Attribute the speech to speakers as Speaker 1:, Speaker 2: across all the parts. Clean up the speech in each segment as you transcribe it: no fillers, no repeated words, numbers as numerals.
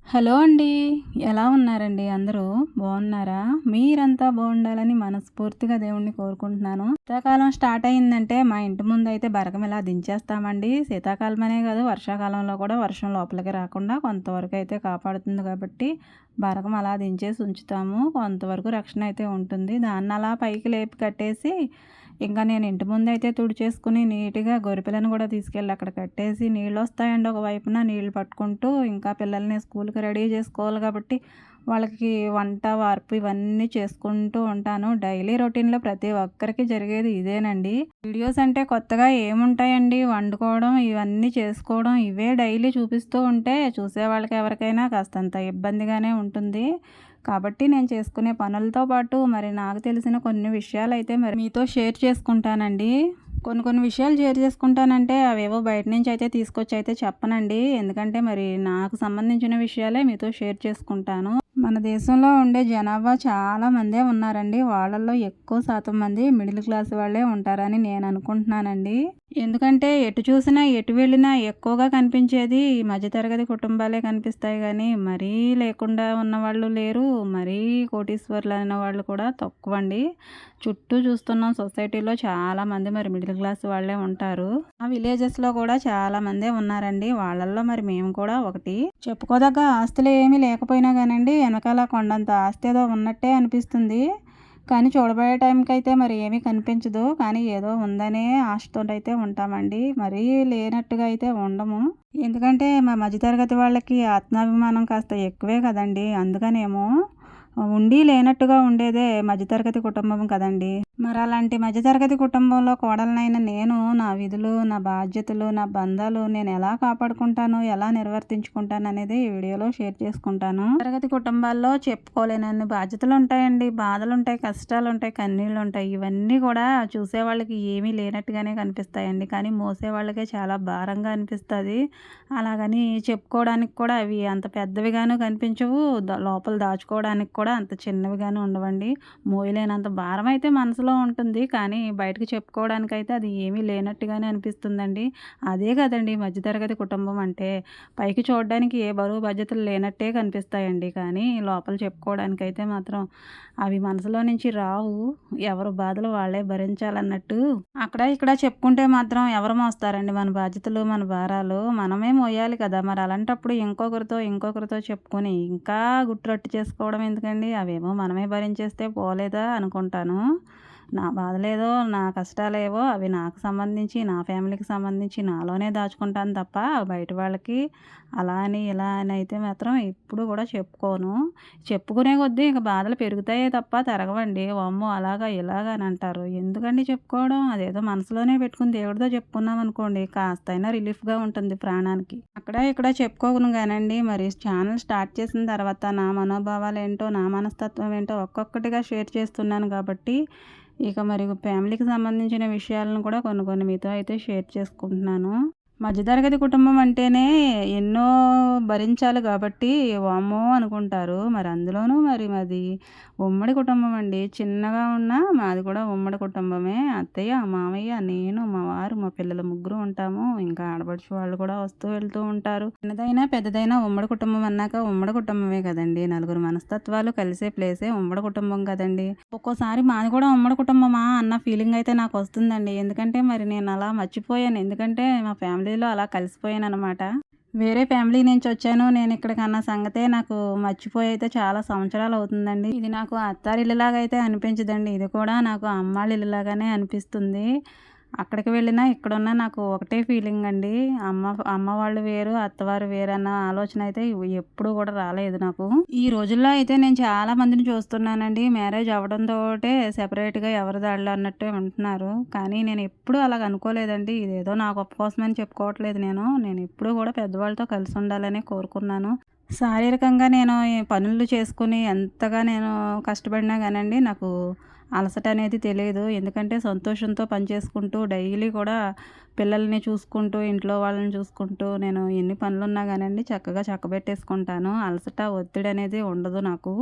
Speaker 1: Hello అండి. ఎలా ఉన్నారండి అందరూ? బాగున్నారా? మీరంతా బాగుండాలని మనస్ఫూర్తిగా దేవుడిని కోరుకుంటున్నాను. శీతాకాలం స్టార్ట్ అయిందంటే మా ఇంటి ముందైతే బరకం ఇలా దించేస్తామండి. శీతాకాలమనే కాదు, వర్షాకాలంలో కూడా వర్షం లోపలికి రాకుండా కొంతవరకు అయితే కాపాడుతుంది కాబట్టి బరకం అలా దించేసి ఉంచుతాము. కొంతవరకు రక్షణ అయితే ఉంటుంది. దాన్ని అలా పైకి లేపి కట్టేసి ఇంకా నేను ఇంటి ముందైతే తుడిచేసుకుని నీట్‌గా గొర్రెపిల్లని కూడా తీసుకెళ్ళి అక్కడ కట్టేసి నీళ్ళొస్తాయండి ఒకవైపున నీళ్ళు పట్టుకుంటూ, ఇంకా పిల్లల్ని స్కూల్‌కి రెడీ చేసుకోవాలి కాబట్టి వాళ్ళకి వంట, వార్పు ఇవన్నీ చేసుకుంటూ ఉంటాను. డైలీ రొటీన్‌లో ప్రతి ఒక్కరికి జరిగేది ఇదేనండి. వీడియోస్ అంటే కొత్తగా ఏముంటాయండి, వండుకోవడం, ఇవన్నీ చేసుకోవడం ఇవే డైలీ చూపిస్తూ ఉంటే చూసేవాళ్ళకి ఎవరికైనా కాస్తంత ఇబ్బందిగానే ఉంటుంది. కాబట్టి నేను చేసుకునే పనులతో పాటు మరి నాకు తెలిసిన కొన్ని విషయాలైతే మరి మీతో షేర్ చేసుకుంటానండి. కొన్ని కొన్ని విషయాలు షేర్ చేసుకుంటానంటే అవేవో బయట నుంచి అయితే తీసుకొచ్చి అయితే చెప్పనండి. ఎందుకంటే మరి నాకు సంబంధించిన విషయాలే మీతో షేర్ చేసుకుంటాను. మన దేశంలో ఉండే జనాభా చాలా మందే ఉన్నారండి. వాళ్ళల్లో ఎక్కువ శాతం మంది మిడిల్ క్లాస్ వాళ్ళే ఉంటారని నేను అనుకుంటున్నానండి. ఎందుకంటే ఎటు చూసినా, ఎటు వెళ్ళినా ఎక్కువగా కనిపించేది ఈ మధ్యతరగతి కుటుంబాలే కనిపిస్తాయి గానీ, మరీ లేకుండా ఉన్నవాళ్ళు లేరు. మరీ కోటీశ్వరులైన వాళ్ళు కూడా తక్కువండి. చుట్టూ చూస్తున్నాం సొసైటీలో చాలామంది మరి మిడిల్ క్లాస్ వాళ్ళే ఉంటారు. ఆ విలేజెస్‌లో కూడా చాలామందే ఉన్నారండి. వాళ్ళల్లో మరి మేము కూడా ఒకటి. చెప్పుకోదగ్గ ఆస్తులు ఏమీ లేకపోయినా గానండి, వెనకాల కొండంత ఆస్తి ఏదో ఉన్నట్టే అనిపిస్తుంది. కానీ చూడబోయే టైంకైతే మరి ఏమీ కనిపించదు. కానీ ఏదో ఉందనే ఆశతోటైతే ఉంటామండి. మరీ లేనట్టుగా అయితే ఉండము. ఎందుకంటే మా మధ్యతరగతి వాళ్ళకి ఆత్మాభిమానం కాస్త ఎక్కువే కదండీ! అందుకనేమో ఉండి లేనట్టుగా ఉండేదే మధ్యతరగతి కుటుంబం కదండీ! మరి అలాంటి మధ్యతరగతి కుటుంబంలో కోడలినైన నేను నా విధులు, నా బాధ్యతలు, నా బంధాలు నేను ఎలా కాపాడుకుంటాను, ఎలా నిర్వర్తించుకుంటాననేది ఈ వీడియోలో షేర్ చేసుకుంటాను. తరగతి కుటుంబాల్లో చెప్పుకోలేనన్ని బాధ్యతలు ఉంటాయండి, బాధలుంటాయి, కష్టాలుంటాయి, కన్నీళ్లుంటాయి. ఇవన్నీ కూడా చూసేవాళ్ళకి ఏమీ లేనట్టుగానే కనిపిస్తాయండి. కానీ మోసేవాళ్ళకే చాలా భారంగా అనిపిస్తది. అలాగని చెప్పుకోవడానికి కూడా అవి అంత పెద్దవిగాను కనిపించవు. లోపల దాచుకోవడానికి కూడా అంత చిన్నవిగాను ఉండవండి. మోయలేనంత భారం అయితే మనసులో ఉంటుంది. కానీ బయటకి చెప్పుకోవడానికైతే అది ఏమీ లేనట్టుగానే అనిపిస్తుందండి. అదే కదండీ మధ్యతరగతి కుటుంబం అంటే. పైకి చూడడానికి ఏ బరువు బాధ్యతలు లేనట్టే కనిపిస్తాయండి. కానీ లోపల చెప్పుకోవడానికైతే మాత్రం అవి మనసులో నుంచి రావు. ఎవరి బాధలు వాళ్ళే భరించాలన్నట్టు. అక్కడ ఇక్కడ చెప్పుకుంటే మాత్రం ఎవరు మోస్తారండి మన బాధ్యతలు, మన భారాలు? మనమే మోయాలి కదా! మరి అలాంటప్పుడు ఇంకొకరితో చెప్పుకొని ఇంకా గుట్టురట్టు చేసుకోవడం ఎందుకండి? అవేమో మనమే భరించేస్తే పోలేదా అనుకుంటాను. నా బాధలేదో, నా కష్టాలేవో అవి నాకు సంబంధించి, నా ఫ్యామిలీకి సంబంధించి నాలోనే దాచుకుంటాను తప్ప బయట వాళ్ళకి అలా అని, ఇలా అని అయితే మాత్రం ఎప్పుడు కూడా చెప్పుకోను. చెప్పుకునే కొద్దీ ఇంక బాధలు పెరుగుతాయే తప్ప తరగవండి. వామ్మో! అలాగా, ఇలాగా అని అంటారు. ఎందుకండి చెప్పుకోవడం? అదేదో మనసులోనే పెట్టుకుని దేవుడితో చెప్పుకున్నామనుకోండి కాస్తైనా రిలీఫ్‌గా ఉంటుంది ప్రాణానికి. అక్కడ ఇక్కడ చెప్పుకోను గానండి, మరి ఛానల్ స్టార్ట్ చేసిన తర్వాత నా మనోభావాలేంటో, నా మనస్తత్వం ఏంటో ఒక్కొక్కటిగా షేర్ చేస్తున్నాను కాబట్టి ఇక మరి ఫ్యామిలీకి సంబంధించిన విషయాలను కూడా కొన్ని కొన్ని మీతో అయితే షేర్ చేసుకుంటున్నాను. మధ్యతరగతి కుటుంబం అంటేనే ఎన్నో భరించాలి కాబట్టి వామ్మో అనుకుంటారు. మరి అందులోనూ మరి మాది ఉమ్మడి కుటుంబం అండి. చిన్నగా ఉన్నా మాది కూడా ఉమ్మడి కుటుంబమే. అత్తయ్య, మామయ్య, నేను, మా వారు, మా పిల్లలు ముగ్గురు ఉంటాము. ఇంకా ఆడపడుచు వాళ్ళు కూడా వస్తూ వెళ్తూ ఉంటారు. చిన్నదైనా పెద్దదైనా ఉమ్మడి కుటుంబం అన్నాక ఉమ్మడి కుటుంబమే కదండి. నలుగురు మనస్తత్వాలు కలిసే ప్లేసే ఉమ్మడి కుటుంబం కదండి. ఒక్కోసారి మాది కూడా ఉమ్మడి కుటుంబమా అన్న ఫీలింగ్ అయితే నాకు వస్తుందండి. ఎందుకంటే మరి నేను అలా మర్చిపోయాను. ఎందుకంటే మా ఫ్యామిలీలో అలా కలిసిపోయాననమాట. వేరే ఫ్యామిలీ నుంచి వచ్చాను నేను ఇక్కడికన్న సంగతే నాకు మర్చిపోయి అయితే చాలా సంవత్సరాలు అవుతుందండి. ఇది నాకు అత్తారిల్లులాగా అయితే అనిపించదండి. ఇది కూడా నాకు అమ్మాళ్ళ ఇల్లులాగానే అనిపిస్తుంది. అక్కడికి వెళ్ళినా, ఇక్కడున్నా నాకు ఒకటే ఫీలింగ్ అండి. అమ్మ వాళ్ళు వేరు, అత్తవారు వేరు అన్న ఆలోచన అయితే ఎప్పుడూ కూడా రాలేదు నాకు. ఈ రోజుల్లో అయితే నేను చాలా మందిని చూస్తున్నానండి. మ్యారేజ్ అవ్వడంతోటే సెపరేట్‌గా ఎవరి దారిలో అన్నట్టే ఉంటున్నారు. కానీ నేను ఎప్పుడూ అలాగ అనుకోలేదండి. ఇదేదో నా గొప్ప కోసమని చెప్పుకోవట్లేదు నేను. నేను ఎప్పుడూ కూడా పెద్దవాళ్ళతో కలిసి ఉండాలనే కోరుకున్నాను. శారీరకంగా నేను ఈ పనులు చేసుకొని ఎంతగా నేను కష్టపడినా గానండి నాకు అలసట అనేది తెలియదు. ఎందుకంటే సంతోషంతో పని చేసుకుంటూ డైలీ కూడా పిల్లల్ని చూసుకుంటూ, ఇంట్లో వాళ్ళని చూసుకుంటూ నేను ఎన్ని పనులున్నా గానండి చక్కగా చక్కబెట్టేసుకుంటాను. అలసట, ఒత్తిడి అనేది ఉండదు నాకు.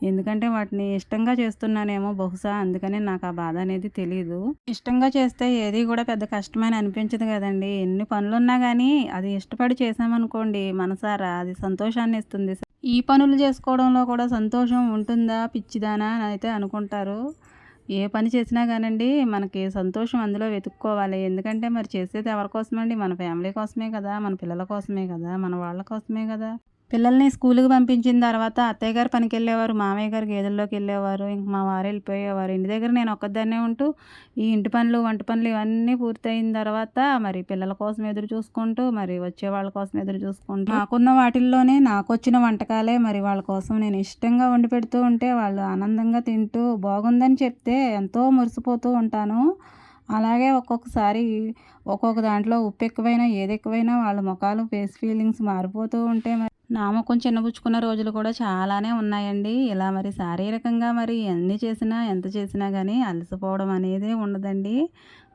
Speaker 1: ఎందుకంటే వాటిని ఇష్టంగా చేస్తున్నానేమో బహుశా అందుకని నాకు ఆ బాధ అనేది తెలీదు. ఇష్టంగా చేస్తే ఏది కూడా పెద్ద కష్టమని అనిపించదు కదండీ! ఎన్ని పనులున్నా గానీ అది ఇష్టపడి చేశామనుకోండి మనసారా అది సంతోషాన్ని ఇస్తుంది. ఈ పనులు చేసుకోవడంలో కూడా సంతోషం ఉంటుందా పిచ్చిదానా అని అయితే అనుకుంటారు. ఏ పని చేసినా గానండి మనకి సంతోషం అందులో వెతుక్కోవాలి. ఎందుకంటే మరి చేసేది ఎవరి కోసమండి? మన ఫ్యామిలీ కోసమే కదా! మన పిల్లల కోసమే కదా! మన వాళ్ళ కోసమే కదా! పిల్లల్ని స్కూలుకి పంపించిన తర్వాత అత్తయ్య గారు పనికెళ్ళేవారు. మామయ్య గారు గేదెల్లోకెళ్ళేవారు. ఇంక మా వారు వెళ్ళిపోయేవారు. ఇంటి దగ్గర నేను ఒక్కదాన్నే ఉంటూ ఈ ఇంటి పనులు, వంట పనులు ఇవన్నీ పూర్తయిన తర్వాత మరి పిల్లల కోసం ఎదురు చూసుకుంటూ, మరి వచ్చే వాళ్ళ కోసం ఎదురు చూసుకుంటూ, నాకున్న వాటిల్లోనే నాకొచ్చిన వంటకాలే మరి వాళ్ళ కోసం నేను ఇష్టంగా వండి పెడుతూ ఉంటే వాళ్ళు ఆనందంగా తింటూ బాగుందని చెప్తే ఎంతో మురిసిపోతూ ఉంటాను. అలాగే ఒక్కొక్కసారి ఒక్కొక్క దాంట్లో ఉప్పు ఎక్కువైనా, ఏది ఎక్కువైనా వాళ్ళ మొఖాలు ఫేస్ ఫీలింగ్స్ మారిపోతూ ఉంటే నా మొఖం చిన్నబుచ్చుకున్న రోజులు కూడా చాలానే ఉన్నాయండి. ఇలా మరి శారీరకంగా మరి ఎన్ని చేసినా, ఎంత చేసినా గానీ అలసిపోవడం అనేదే ఉండదండి.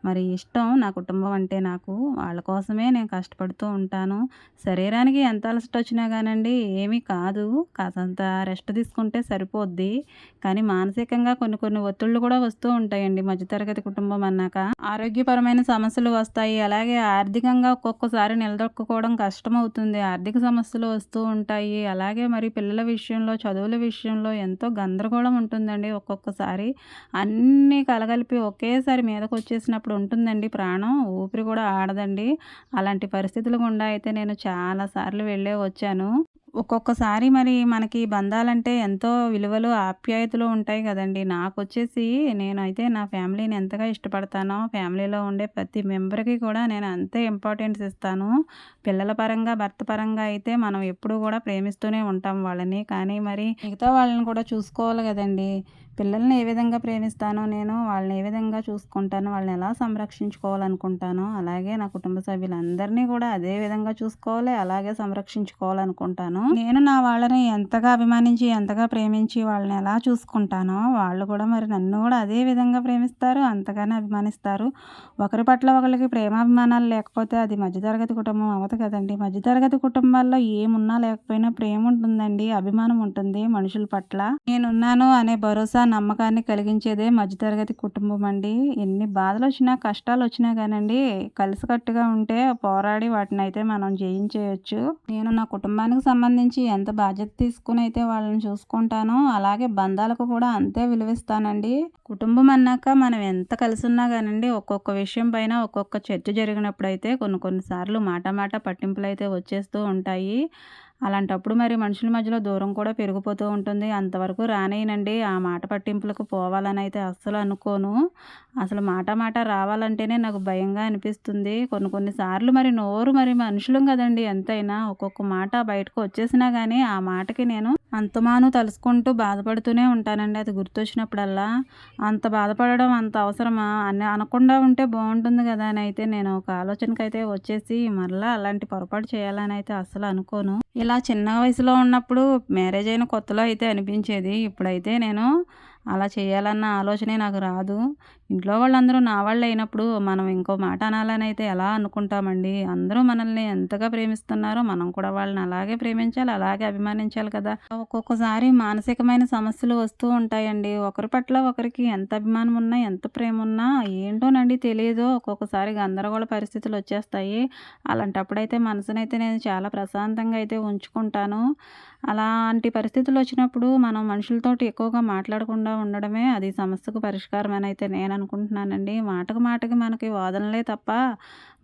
Speaker 1: మరి ఇష్టం నా కుటుంబం అంటే నాకు. వాళ్ళ కోసమే నేను కష్టపడుతూ ఉంటాను. శరీరానికి ఎంత అలసటొచ్చినా గానండి ఏమీ కాదు. కాసంత రెస్ట్ తీసుకుంటే సరిపోద్ది. కానీ మానసికంగా కొన్ని కొన్ని ఒత్తిళ్ళు కూడా వస్తూ ఉంటాయండి మధ్య తరగతి కుటుంబం అన్నాక. ఆరోగ్యపరమైన సమస్యలు వస్తాయి. అలాగే ఆర్థికంగా ఒక్కొక్కసారి నిలదొక్కుకోవడం కష్టమవుతుంది. ఆర్థిక సమస్యలు వస్తూ ఉంటాయి. అలాగే మరి పిల్లల విషయంలో, చదువుల విషయంలో ఎంతో గందరగోళం ఉంటుందండి ఒక్కొక్కసారి. అన్నీ కలగలిపి ఒకేసారి మీదకొచ్చేసినప్పుడు ఉంటుందండి ప్రాణం. ఊపిరి కూడా ఆడదండి. అలాంటి పరిస్థితుల గుండా అయితే నేను చాలా సార్లు వెళ్ళే వచ్చాను. ఒక్కొక్కసారి మరి మనకి బంధాలంటే ఎంతో విలువలు, ఆప్యాయతలు ఉంటాయి గదండీ! నాకొచ్చేసి నేనైతే నా ఫ్యామిలీని ఎంతగా ఇష్టపడతానో, ఫ్యామిలీలో ఉండే ప్రతి మెంబర్‌కి కూడా నేను అంతే ఇంపార్టెన్స్ ఇస్తాను. పిల్లల పరంగా, భర్త పరంగా అయితే మనం ఎప్పుడూ గూడా ప్రేమిస్తూనే ఉంటాం వాళ్ళని. కానీ మరి మిగతా వాళ్ళని కూడా చూసుకోవాలి గదండీ! పిల్లల్ని ఏ విధంగా ప్రేమిస్తానో నేను, వాళ్ళని ఏ విధంగా చూసుకుంటానో, వాళ్ళని ఎలా సంరక్షించుకోవాలనుకుంటానో, అలాగే నా కుటుంబ సభ్యులందరినీ కూడా అదే విధంగా చూసుకోవాలి, అలాగే సంరక్షించుకోవాలనుకుంటాను. నేను నా వాళ్ళని ఎంతగా అభిమానించి, ఎంతగా ప్రేమించి వాళ్ళని ఎలా చూసుకుంటానో, వాళ్ళు కూడా మరి నన్ను కూడా అదే విధంగా ప్రేమిస్తారు, అంతగానే అభిమానిస్తారు. ఒకరి పట్ల ఒకళ్ళకి ప్రేమాభిమానాలు లేకపోతే అది మధ్యతరగతి కుటుంబం అవ్వదు కదండీ! మధ్యతరగతి కుటుంబాల్లో ఏమున్నా లేకపోయినా ప్రేమ ఉంటుందండి, అభిమానం ఉంటుంది మనుషుల పట్ల. నేనున్నాను అనే భరోసా, నమ్మకాన్ని కలిగించేదే మధ్యతరగతి కుటుంబం అండి. ఎన్ని బాధలొచ్చినా, కష్టాలొచ్చినా గానండి కలిసికట్టుగా ఉంటే పోరాడి వాటినైతే మనం జయించేయొచ్చు. నేను నా కుటుంబానికి సంబంధించి ఎంత బాధ్యత తీసుకొనైతే వాళ్ళని చూసుకుంటానో, అలాగే బంధాలకు కూడా అంతే విలువిస్తానండి. కుటుంబం అన్నాక మనం ఎంత కలిసున్నా గానండి ఒక్కొక్క విషయం పైన ఒక్కొక్క చర్చ జరిగినప్పుడైతే కొన్ని కొన్ని సార్లు మాట మాట పట్టింపులైతే వచ్చేస్తూ ఉంటాయి. అలాంటప్పుడు మరి మనుషుల మధ్యలో దూరం కూడా పెరిగిపోతూ ఉంటుంది. అంతవరకు రానియనండి. ఆ మాట పట్టింపులకు పోవాలనైతే అస్సలు అనుకోను. అసలు మాట మాట రావాలంటేనే నాకు భయంగా అనిపిస్తుంది. కొన్ని కొన్ని సార్లు మరి నోరు మరి మనుషులం కదండీ ఎంతైనా. ఒక్కొక్క మాట బయటకు వచ్చేసినా గానీ ఆ మాటకి నేను అంతమాను తలుసుకుంటూ బాధపడుతూనే ఉంటానండి అది గుర్తొచ్చినప్పుడల్లా. అంత బాధపడడం అంత అవసరమా అని అనకుండా ఉంటే బావుంటుంది గదా! అని అయితే నేను ఒక ఆలోచనకైతే వచ్చేసి మరలా అలాంటి పొరపాటు చేయాలని అయితే అస్సలు అనుకోను. ఇలా చిన్న వయసులో ఉన్నప్పుడు మ్యారేజ్ అయిన కొత్తలో అయితే అనిపించేది. ఇప్పుడైతే నేను అలా చేయాలన్న ఆలోచనే నాకు రాదు. ఇంట్లో వాళ్ళందరూ నా వాళ్ళయినప్పుడు మనం ఇంకో మాట అనాలనైతే ఎలా అనుకుంటామండి. అందరూ మనల్ని ఎంతగా ప్రేమిస్తున్నారో మనం కూడా వాళ్ళని అలాగే ప్రేమించాలి, అలాగే అభిమానించాలి కదా! ఒక్కొక్కసారి మానసికమైన సమస్యలు వస్తూ ఉంటాయండి. ఒకరి పట్ల ఒకరికి ఎంత అభిమానం ఉన్నా, ఎంత ప్రేమున్నా ఏంటోనండి తెలీదు. ఒక్కొక్కసారి గందరగోళ పరిస్థితులొచ్చేస్తాయి. అలాంటప్పుడైతే మనసునైతే నేను చాలా ప్రశాంతంగా అయితే ఉంచుకుంటాను. అలాంటి పరిస్థితులొచ్చినప్పుడు మనం మనుషులతోటి ఎక్కువగా మాట్లాడకుండా ఉండడమే అది సమస్యకు పరిష్కారం అని అయితే నేను అనుకుంటున్నానండి. మాటకు మాటకి మనకి వాదనలే తప్ప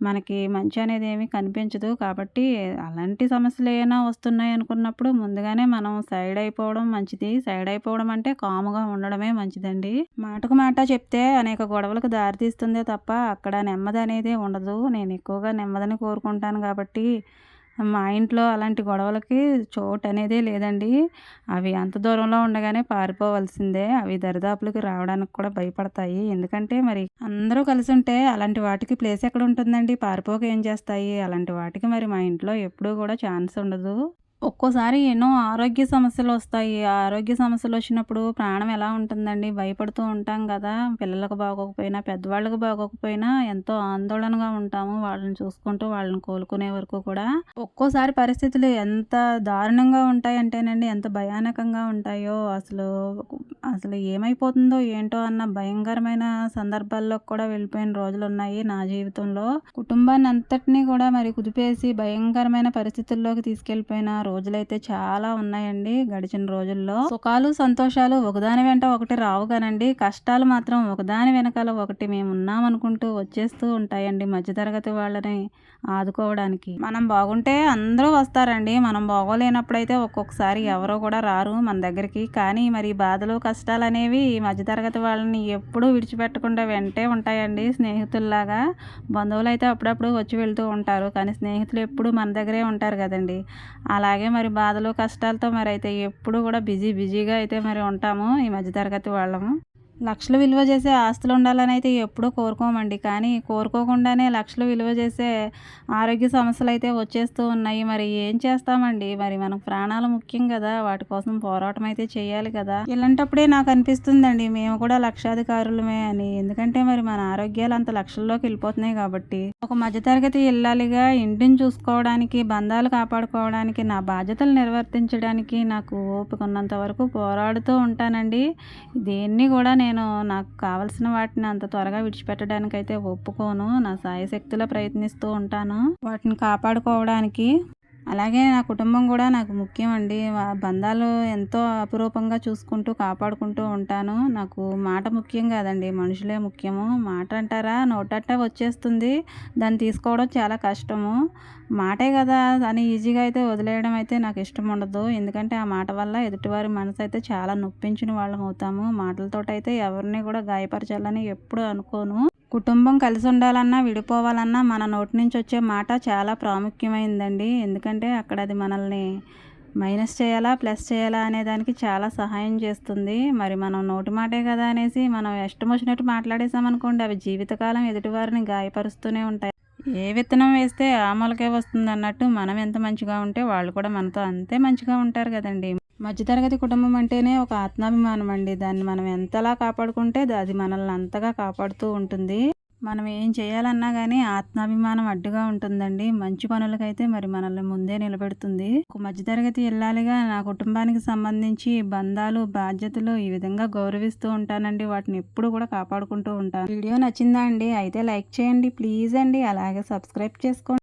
Speaker 1: మనకి మంచి అనేది ఏమీ కనిపించదు. కాబట్టి అలాంటి సమస్యలు ఏమైనా వస్తున్నాయి అనుకున్నప్పుడు ముందుగానే మనం సైడ్ అయిపోవడం మంచిది. సైడ్ అయిపోవడం అంటే కామ్‌గా ఉండడమే మంచిదండి. మాటకు మాట చెప్తే అనేక గొడవలకు దారితీస్తుందే తప్ప అక్కడ నెమ్మది అనేదే ఉండదు. నేను ఎక్కువగా నెమ్మదిని కోరుకుంటాను కాబట్టి మా ఇంట్లో అలాంటి గొడవలకి చోటనేదే లేదండి. అవి అంత దూరంలో ఉండగానే పారిపోవాల్సిందే. అవి దరిదాపులకి రావడానికి కూడా భయపడతాయి. ఎందుకంటే మరి అందరూ కలిసుంటే అలాంటి వాటికి ప్లేస్ ఎక్కడుంటుందండి? పారిపోక ఏం చేస్తాయి? అలాంటి వాటికి మరి మా ఇంట్లో ఎప్పుడూ కూడా ఛాన్స్ ఉండదు. ఒక్కోసారి ఎన్నో ఆరోగ్య సమస్యలొస్తాయి. ఆ ఆరోగ్య సమస్యలొచ్చినప్పుడు ప్రాణం ఎలా ఉంటుందండి? భయపడుతూ ఉంటాం గదా! పిల్లలకు బాగోకపోయినా, పెద్దవాళ్ళకి బాగోకపోయినా ఎంతో ఆందోళనగా ఉంటాము. వాళ్ళని చూసుకుంటూ, వాళ్ళని కోలుకునే వరకు కూడా. ఒక్కోసారి పరిస్థితులు ఎంత దారుణంగా ఉంటాయంటేనండి, ఎంత భయానకంగా ఉంటాయో అసలు ఏమైపోతుందో ఏంటో అన్న భయంకరమైన సందర్భాల్లోకి కూడా వెళ్ళిపోయిన రోజులున్నాయి నా జీవితంలో. కుటుంబాన్నంతటిని కూడా మరి కుదిపేసి భయంకరమైన పరిస్థితుల్లోకి తీసుకెళ్ళిపోయిన రోజులైతే చాలా ఉన్నాయండి గడిచిన రోజుల్లో. సుఖాలు, సంతోషాలు ఒకదాని వెంట ఒకటి రావు గానండి. కష్టాలు మాత్రం ఒకదాని వెనకాల ఒకటి మేమున్నామనుకుంటూ వచ్చేస్తూ ఉంటాయండి మధ్యతరగతి వాళ్ళని ఆదుకోవడానికి. మనం బాగుంటే అందరూ వస్తారండి. మనం బాగోలేనప్పుడైతే ఒక్కొక్కసారి ఎవరో కూడా రారు మన దగ్గరికి. కానీ మరి బాధలు, కష్టాలనేవి ఈ మధ్యతరగతి వాళ్ళని ఎప్పుడూ విడిచిపెట్టకుండా వెంటే ఉంటాయండి స్నేహితుల్లాగా. బంధువులైతే అప్పుడప్పుడు వచ్చి వెళ్తూ ఉంటారు. కానీ స్నేహితులు ఎప్పుడూ మన దగ్గరే ఉంటారు గదండీ! అలాగే మరి బాధలు, కష్టాలతో మరైతే ఎప్పుడూ కూడా బిజీగా అయితే మరి ఉంటాము ఈ మధ్యతరగతి వాళ్ళము. లక్షలు విలువ చేసే ఆస్తులుండాలని అయితే ఎప్పుడూ కోరుకోమండి. కానీ కోరుకోకుండానే లక్షలు విలువ చేసే ఆరోగ్య సమస్యలైతే వచ్చేస్తూ ఉన్నాయి. మరి ఏం చేస్తామండి? మరి మనకు ప్రాణాలు ముఖ్యం గదా! వాటి కోసం పోరాటం అయితే చేయాలి కదా! ఇలాంటప్పుడే నాకు అనిపిస్తుందండి మేము కూడా లక్షాధికారులమే అని. ఎందుకంటే మరి మన ఆరోగ్యాలు అంత లక్షల్లోకి వెళ్ళిపోతున్నాయి కాబట్టి. ఒక మధ్యతరగతి ఇల్లాలిగా ఇంటిని చూసుకోవడానికి, బంధాలు కాపాడుకోవడానికి, నా బాధ్యతలు నిర్వర్తించడానికి నాకు ఓపిక ఉన్నంత వరకు పోరాడుతూ ఉంటానండి. దేన్ని కూడా నేను నాకు కావాల్సిన వాటిని అంత త్వరగా విడిచిపెట్టడానికైతే ఒప్పుకోను. నా శాయశక్తులా ప్రయత్నిస్తూ ఉంటాను వాటిని కాపాడుకోవడానికి. అలాగే నా కుటుంబం కూడా నాకు ముఖ్యమండి. బంధాలు ఎంతో అపురూపంగా చూసుకుంటూ, కాపాడుకుంటూ ఉంటాను. నాకు మాట ముఖ్యం కాదండి, మనుషులే ముఖ్యము. మాట అంటారా నోటట్ట వచ్చేస్తుంది. దాన్ని తీసుకోవడం చాలా కష్టము. మాటే కదా అని ఈజీగా అయితే వదిలేయడం అయితే నాకు ఇష్టం ఉండదు. ఎందుకంటే ఆ మాట వల్ల ఎదుటివారి మనసు అయితే చాలా నొప్పించిన వాళ్ళం అవుతాము. మాటలతోటైతే ఎవరిని కూడా గాయపరచాలని ఎప్పుడు అనుకోను. కుటుంబం కలిసి ఉండాలన్నా, విడిపోవాలన్నా మన నోటి నుంచి వచ్చే మాట చాలా ప్రాముఖ్యమైందండి. ఎందుకంటే అక్కడ అది మనల్ని మైనస్ చేయాలా, ప్లస్ చేయాలా అనే దానికి చాలా సహాయం చేస్తుంది. మరి మనం నోటి మాటే కదా అనేసి మనం ఇష్టం వచ్చినట్టు మాట్లాడేసామనుకోండి, అవి జీవితకాలం ఎదుటివారిని గాయపరుస్తూనే ఉంటాయి. ఏ విత్తనం వేస్తే ఆ మొలకే వస్తుందన్నట్టు మనం ఎంత మంచిగా ఉంటే వాళ్ళు కూడా మనతో అంతే మంచిగా ఉంటారు కదండీ! మధ్యతరగతి కుటుంబం అంటేనే ఒక ఆత్మాభిమానం అండి. దాన్ని మనం ఎంతలా కాపాడుకుంటే అది మనల్ని అంతగా కాపాడుతూ ఉంటుంది. మనం ఏం చేయాలన్నా గానీ ఆత్మాభిమానం అడ్డుగా ఉంటుందండి. మంచి పనులకైతే మరి మనల్ని ముందే నిలబెడుతుంది. ఒక మధ్యతరగతి ఇల్లాలిగా నా కుటుంబానికి సంబంధించి బంధాలు, బాధ్యతలు ఈ విధంగా గౌరవిస్తూ ఉంటానండి. వాటిని ఎప్పుడు కూడా కాపాడుకుంటూ ఉంటాను. వీడియో నచ్చిందా అండి? అయితే లైక్ చేయండి ప్లీజ్ అండి. అలాగే సబ్స్క్రైబ్ చేసుకోండి.